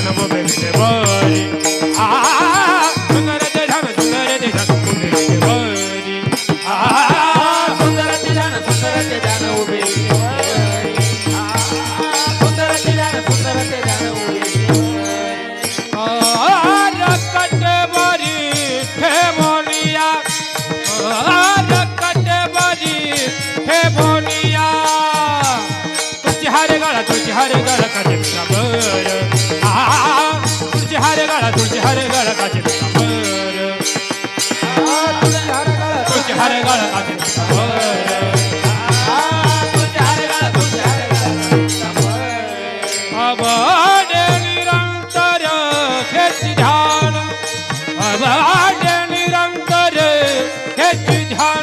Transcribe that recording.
ध्यान उभे विटेवरी सुंदर ते ध्यान उभे विटेवरी सुंदर ते ध्यान उभे सुंदर ते ध्यान उभे रकटवरी हे बोलिया रकटवरी हे बोलिया तुझी हरे गळा काचे बर तुझी हरे गळा काचे बर तुझी हरे गळा काचे बर